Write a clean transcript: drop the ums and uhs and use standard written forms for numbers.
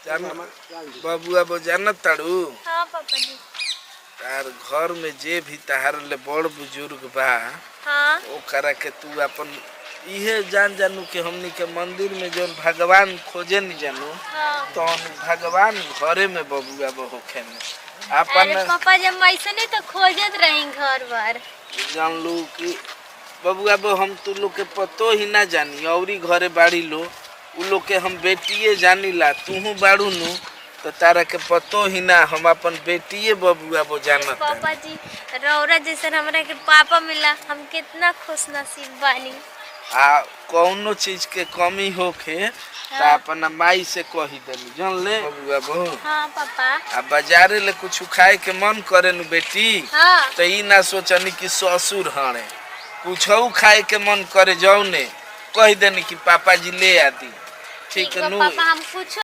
जान बबुआ वो जानत ताड़ू हाँ पापा जी। तार घर में जे भी तार ले बड़ बुजुर्ग बा हाँ ओकरा के तू अपन इहे जान जानू कि हमनी के मंदिर में जो भगवान खोजे नहीं जानू हाँ। तो भगवान घरे में बबुआ वो होखे में अरे अपन पापा जब ऐसे नहीं तो खोजत रही घर बार जान लू कि बबुआ वो हम तू लोग के पतो ही ना जानी औरी घरे बाड़ी लो उ लोग के हम बेटिए जानी ला तू बाड़ू नु तो तारा के पतो ही ना हम अपन बेटिए बबुआ वो जानत पापा जी रौरा जैसे हमरा के पापा मिला हम कितना खुश नसीब बानी। आ कौनो चीज के कमी होखे तो अपना माई से कही देली जान ले बबुआ बहू। हाँ पापा। आ बाजारे ले कुछ खाए के मन करे नु बेटी हाँ। तो ई ना सोचनी कि ससुर हणे कुछ खाए के मन करे जाऊ ने कह देनी कि पापा जी ले आती ठीक बा नु पापा हम कुछ